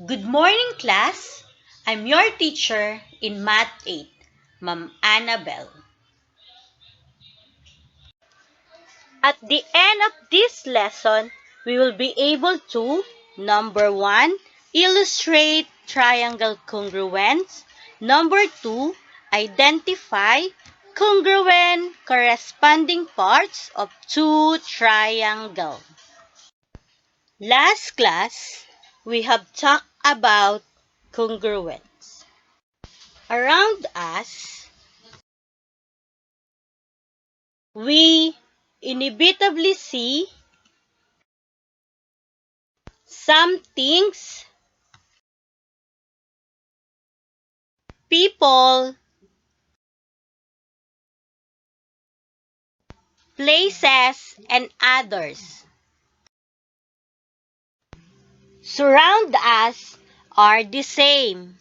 Good morning, class. I'm your teacher in Math 8, Ma'am Annabelle. At the end of this lesson, we will be able to, number 1, illustrate triangle congruence. Number 2, identify congruent corresponding parts of two triangles. Last class, we have talked about congruence. Around us, we inevitably see some things, people, places, and others surround us are the same.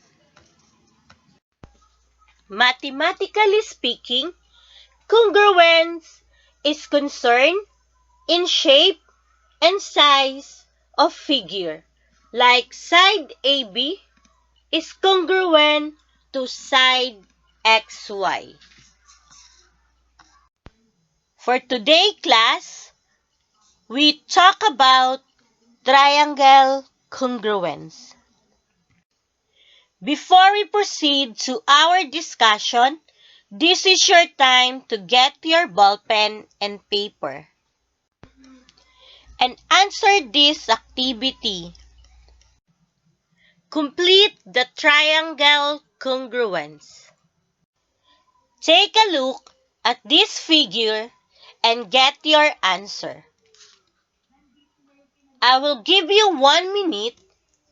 Mathematically speaking, congruence is concerned in shape and size of figure, like side AB is congruent to side XY. For today class, we talk about triangle congruence. Before we proceed to our discussion, this is your time to get your ballpen and paper and answer this activity. Complete the triangle congruence. Take a look at this figure and get your answer. I will give you 1 minute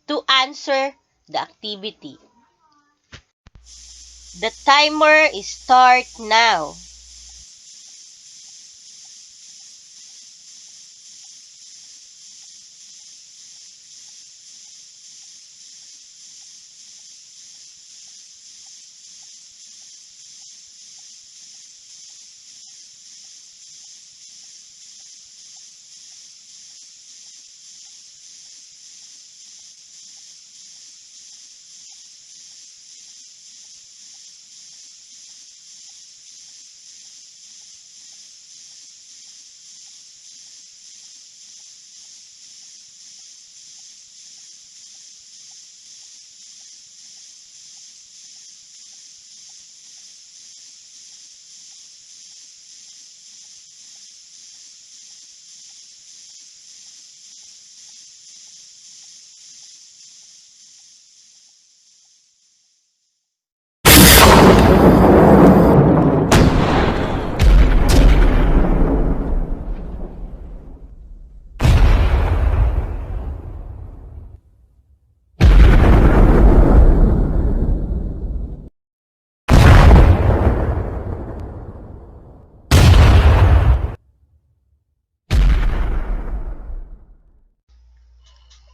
to answer the activity. The timer is start now.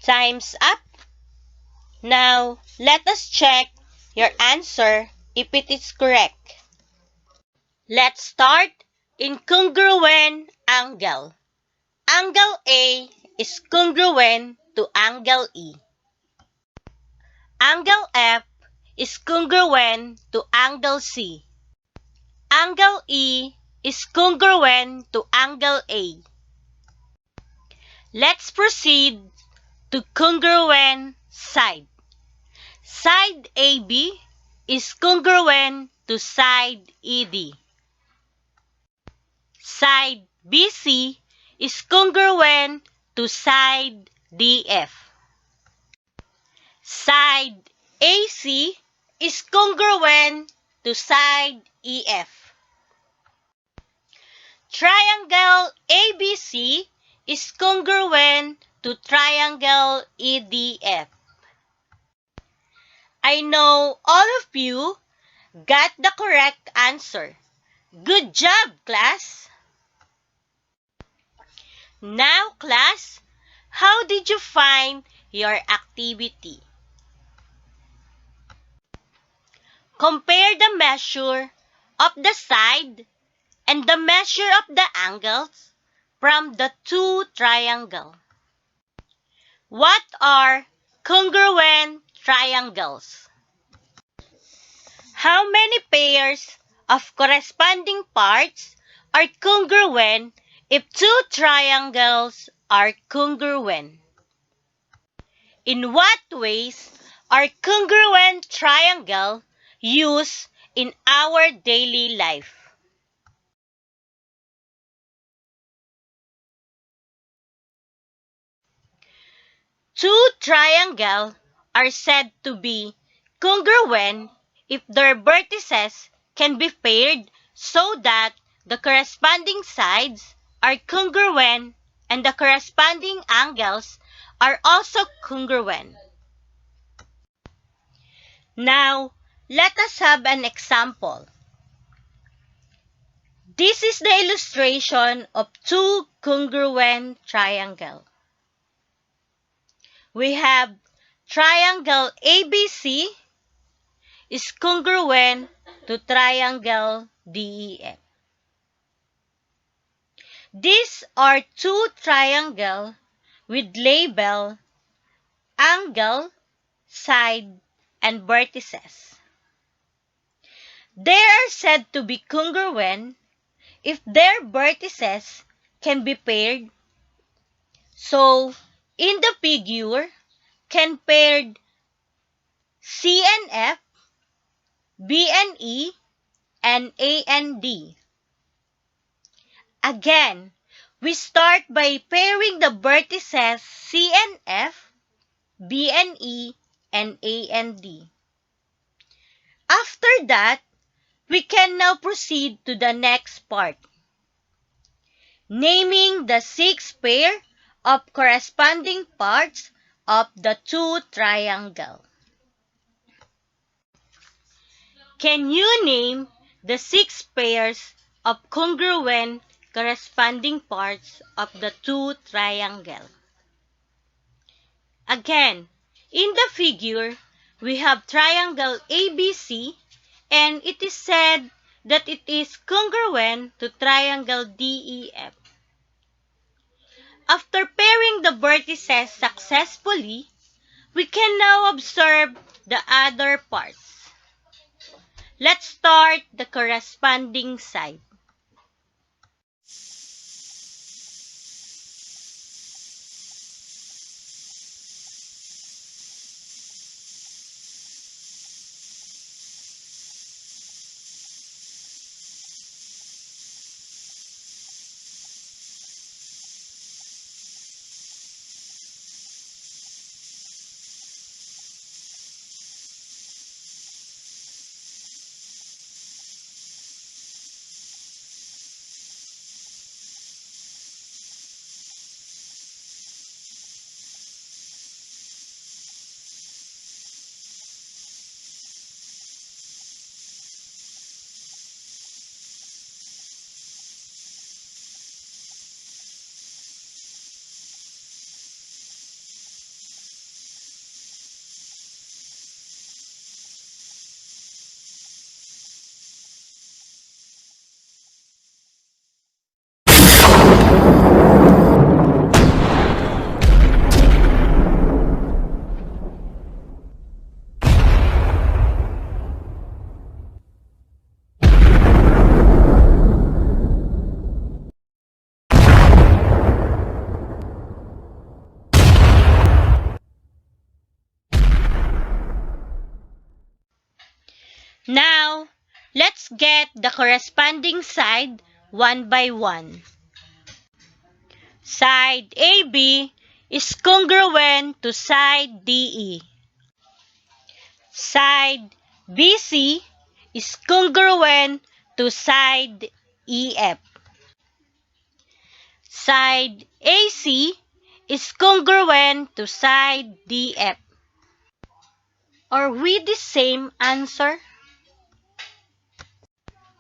Time's up. Now, let us check your answer if it is correct. Let's start in congruent angle. Angle A is congruent to angle E. Angle F is congruent to angle C. Angle E is congruent to angle A. Let's proceed to congruent side. Side AB is congruent to side ED. Side BC is congruent to side DF. Side AC is congruent to side EF. Triangle ABC is congruent to triangle EDF. I know all of you got the correct answer. Good job, class! Now, class, how did you find your activity? Compare the measure of the side and the measure of the angles from the two triangles. What are congruent triangles. How many pairs of corresponding parts are congruent if two triangles are congruent? In what ways are congruent triangle used in our daily life? Two triangles are said to be congruent if their vertices can be paired so that the corresponding sides are congruent and the corresponding angles are also congruent. Now, let us have an example. This is the illustration of two congruent triangles. We have triangle ABC is congruent to triangle DEF. These are two triangles with label, angle, side, and vertices. They are said to be congruent if their vertices can be paired. So, in the figure, can paired C and F, B and E, and A and D. Again, we start by pairing the vertices C and F, B and E, and A and D. After that, we can now proceed to the next part, naming the 6 pair of corresponding parts of the two triangles. Can you name the 6 pairs of congruent corresponding parts of the two triangles? Again, in the figure, we have triangle ABC, and it is said that it is congruent to triangle DEF. After pairing the vertices successfully, we can now observe the other parts. Let's start the corresponding side. Now, let's get the corresponding side one by one. Side AB is congruent to side DE. Side BC is congruent to side EF. Side AC is congruent to side DF. Are we the same answer?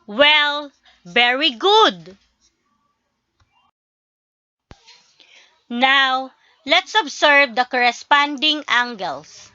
Well, very good. Now, let's observe the corresponding angles.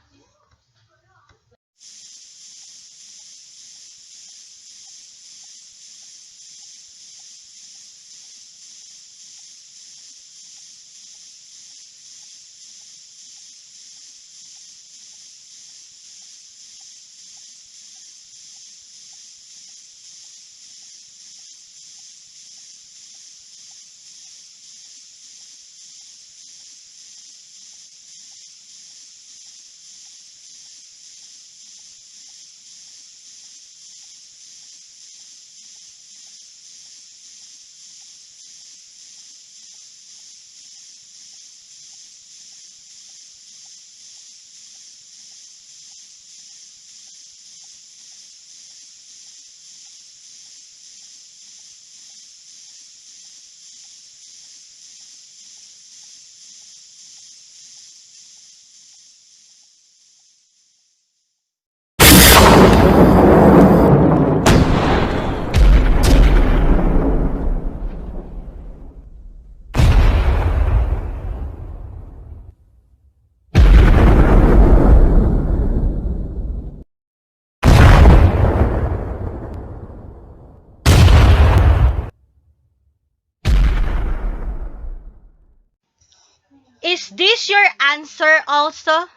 Is this your answer also?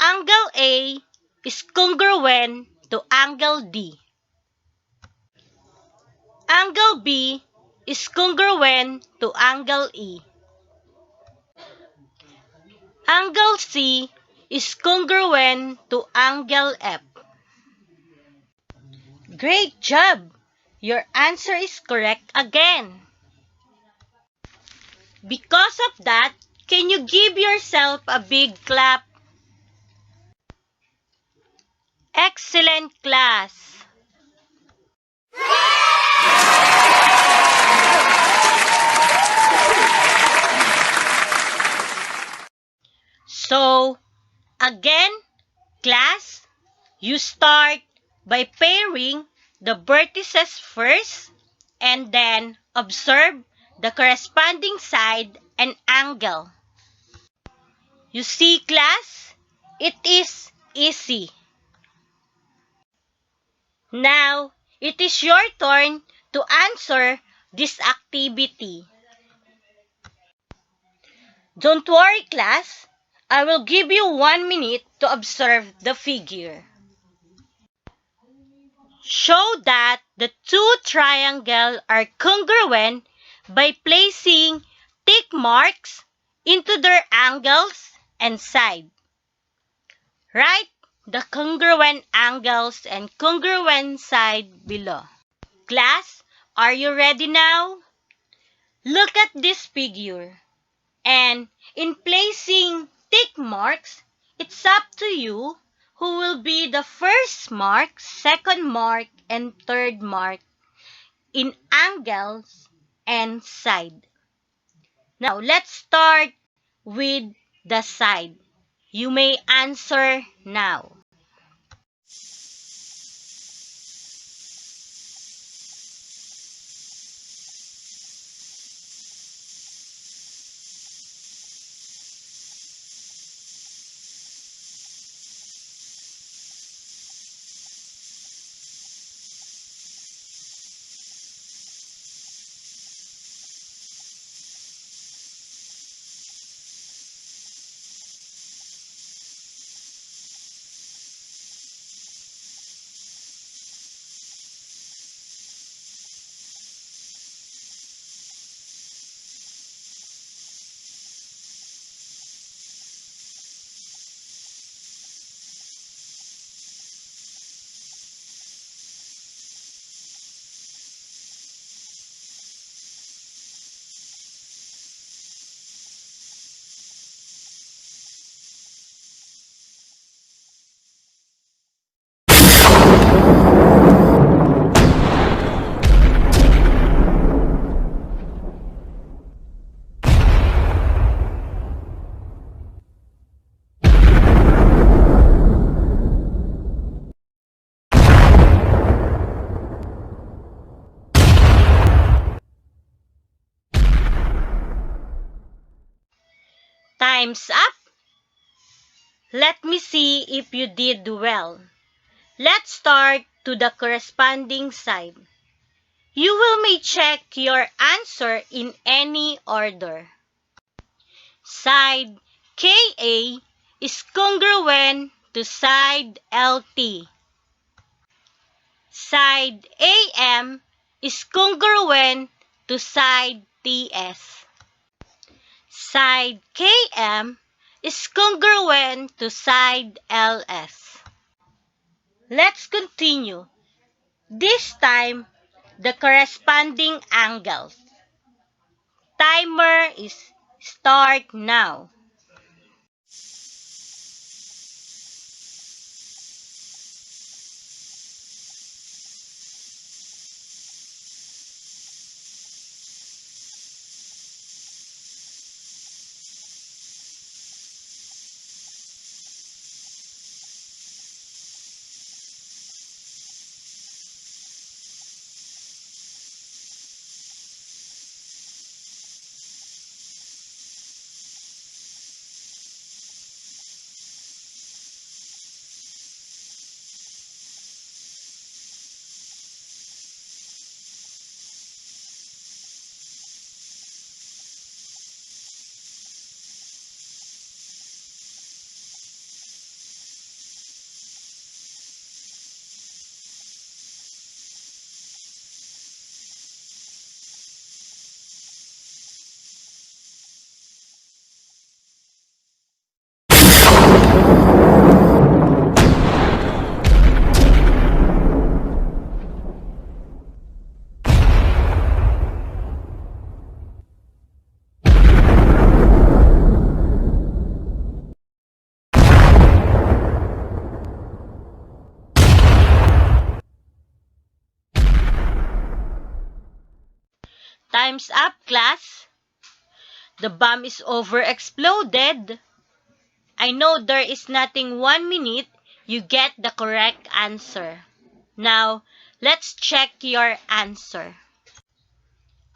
Angle A is congruent to angle D. Angle B is congruent to angle E. Angle C is congruent to angle F. Great job! Your answer is correct again. Because of that, can you give yourself a big clap? Excellent class! So, again, class, you start by pairing the vertices first and then observe the corresponding side and angle. You see, class, it is easy. Now, it is your turn to answer this activity. Don't worry, class. I will give you 1 minute to observe the figure. Show that the two triangles are congruent by placing tick marks into their angles and side. Write the congruent angles and congruent side below. Class, are you ready now? Look at this figure. And in placing tick marks, it's up to you who will be the first mark, second mark, and third mark in angles and side. Now, let's start with the side. You may answer now. Time's up. Let me see if you did well. Let's start to the corresponding side. You will may check your answer in any order. Side KA is congruent to side LT. Side AM is congruent to side TS. Side KM is congruent to side LS. Let's continue. This time, the corresponding angles. Timer is start now. Time's up, class. The bomb is over-exploded. I know there is nothing 1 minute you get the correct answer. Now, let's check your answer.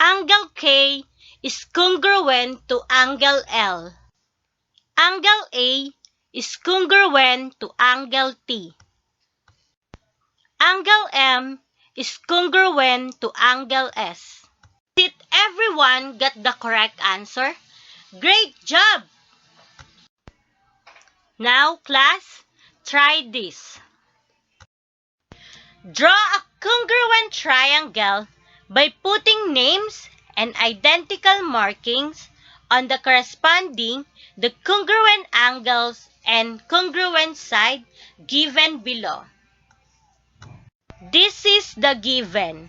Angle K is congruent to angle L. Angle A is congruent to angle T. Angle M is congruent to angle S. Did everyone get the correct answer? Great job! Now, class, try this. Draw a congruent triangle by putting names and identical markings on the corresponding the congruent angles and congruent side given below. This is the given.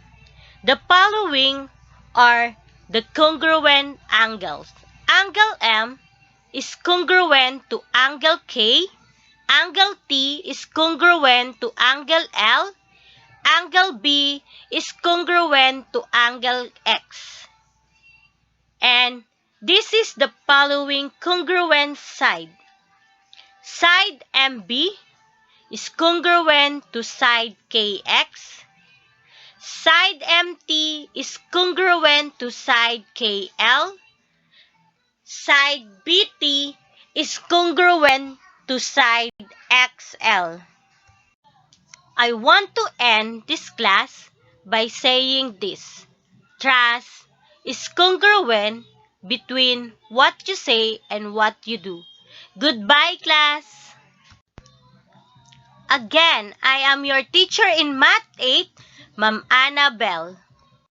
The following are the congruent angles. Angle M is congruent to angle K. Angle T is congruent to angle L. Angle B is congruent to angle X. And this is the following congruent side. Side MB is congruent to side KX. Side MT is congruent to side KL. Side BT is congruent to side XL. I want to end this class by saying this. Trust is congruent between what you say and what you do. Goodbye, class. Again, I am your teacher in Math 8, Ma'am Annabelle.